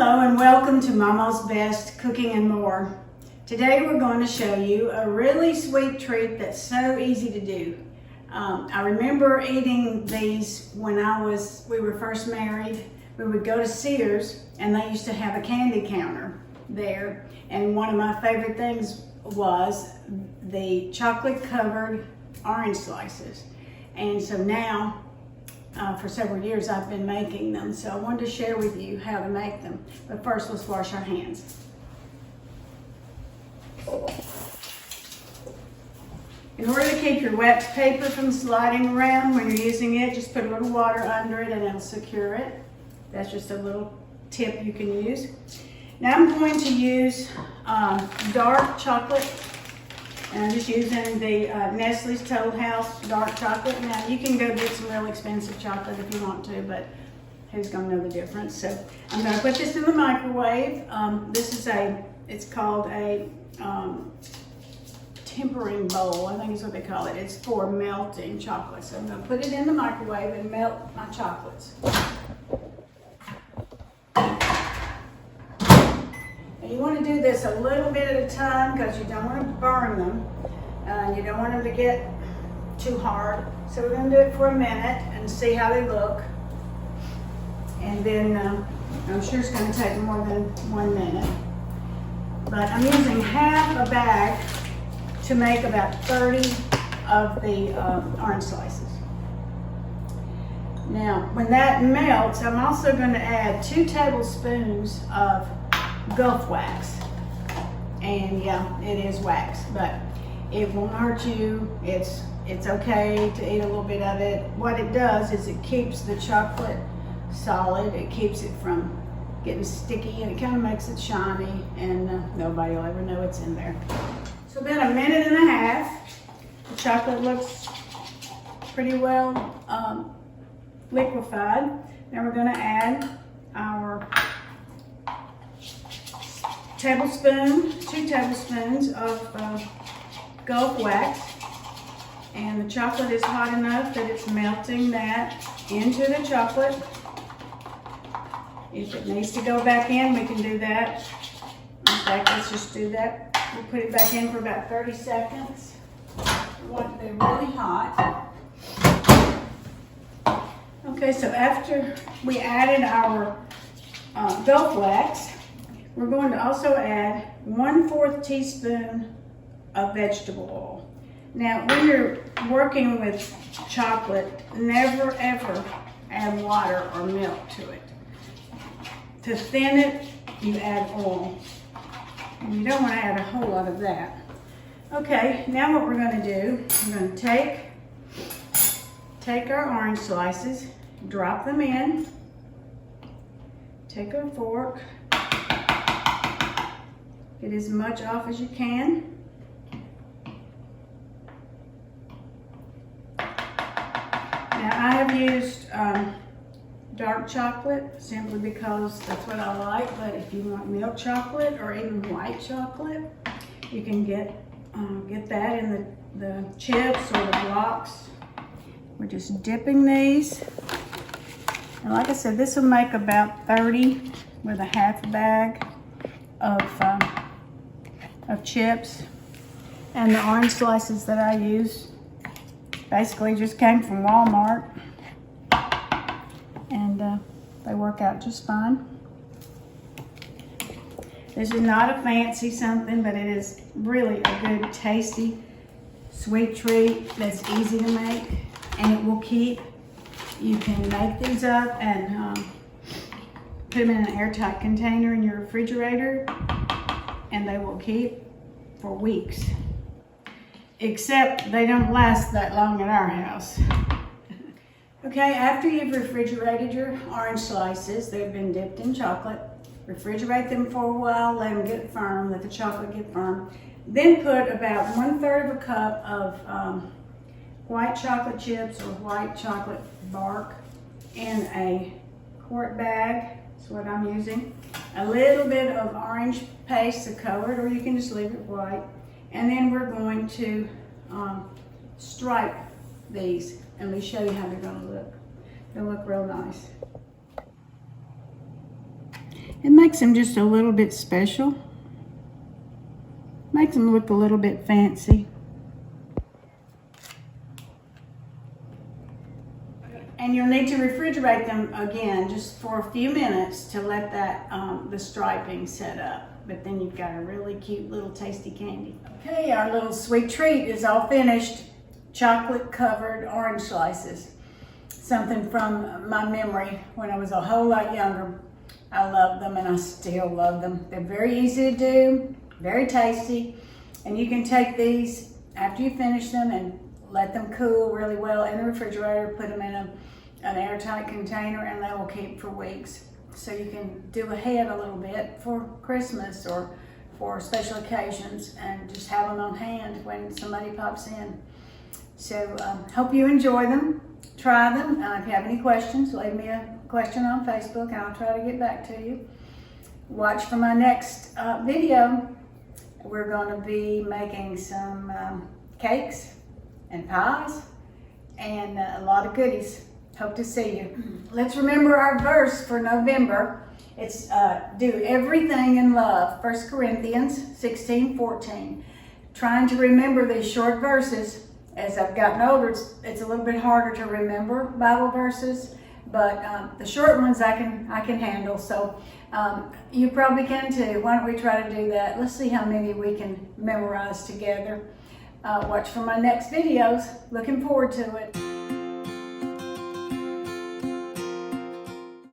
Hello and welcome to Maw Maw's Best Cooking and More. Today we're going to show you a really sweet treat that's so easy to do. I remember eating these when we were first married. We would go to Sears and they used to have a candy counter there. And one of my favorite things was the chocolate covered orange slices. And so now, for several years I've been making them, so I wanted to share with you how to make them. But first, let's wash our hands. In order to keep your wax paper from sliding around when you're using it, just put a little water under it and it'll secure it. That's just a little tip you can use. Now I'm going to use dark chocolate. And I'm just using the Nestle's Toll House dark chocolate. Now you can go get some real expensive chocolate if you want to, but who's gonna know the difference? So I'm gonna put this in the microwave. It's called a tempering bowl, I think is what they call it. It's for melting chocolate. So I'm gonna put it in the microwave and melt my chocolates. You want to do this a little bit at a time because you don't want to burn them. You don't want them to get too hard. So we're going to do it for a minute and see how they look. And then I'm sure it's going to take more than 1 minute. But I'm using half a bag to make about 30 of the orange slices. Now, when that melts, I'm also going to add 2 tablespoons of Gulf wax. And yeah, it is wax, but it won't hurt you. It's okay to eat a little bit of it. What it does is it keeps the chocolate solid. It keeps it from getting sticky, and it kind of makes it shiny, and nobody will ever know it's in there. So about 1.5 minutes. The chocolate looks pretty well liquefied. Now we're going to add our 2 tablespoons of Gulf wax, and the chocolate is hot enough that it's melting that into the chocolate. If it needs to go back in, we can do that. In fact, let's just do that. We'll put it back in for about 30 seconds. We want it to be really hot. Okay, so after we added our Gulf wax, we're going to also add 1/4 teaspoon of vegetable oil. Now, when you're working with chocolate, never ever add water or milk to it. To thin it, you add oil. And you don't want to add a whole lot of that. Okay, now what we're going to do, we're going to take our orange slices, drop them in, take a fork, get as much off as you can. Now I have used dark chocolate simply because that's what I like, but if you want milk chocolate or even white chocolate, you can get that in the chips or the blocks. We're just dipping these. And like I said, this will make about 30 with a half bag of chips. And the orange slices that I use basically just came from Walmart, and they work out just fine. This is not a fancy something, but it is really a good, tasty, sweet treat that's easy to make, and it will keep. You can make these up and put them in an airtight container in your refrigerator, and they will keep for weeks. Except they don't last that long at our house. Okay, after you've refrigerated your orange slices, they've been dipped in chocolate, refrigerate them for a while, let them get firm, let the chocolate get firm. Then put about 1/3 of a cup of white chocolate chips or white chocolate bark in a quart bag. That's what I'm using. A little bit of orange paste to color it, or you can just leave it white. And then we're going to stripe these, and let me show you how they're going to look. They'll look real nice. It makes them just a little bit special. Makes them look a little bit fancy. And you'll need to refrigerate them again just for a few minutes to let that the striping set up. But then you've got a really cute little tasty candy. Okay, our little sweet treat is all finished. Chocolate covered orange slices. Something from my memory when I was a whole lot younger. I love them and I still love them. They're very easy to do, very tasty. And you can take these after you finish them and let them cool really well in the refrigerator, put them in an airtight container, and they will keep for weeks. So you can do ahead a little bit for Christmas or for special occasions and just have them on hand when somebody pops in. So hope you enjoy them. Try them. If you have any questions, leave me a question on Facebook and I'll try to get back to you. Watch for my next video. We're going to be making some cakes and pies and a lot of goodies. Hope to see you. Let's remember our verse for November. It's do everything in love. 1 Corinthians 16:14. Trying to remember these short verses. As I've gotten older, it's a little bit harder to remember Bible verses, but the short ones I can handle. So you probably can too. Why don't we try to do that? Let's see how many we can memorize together. Watch for my next videos. Looking forward to it.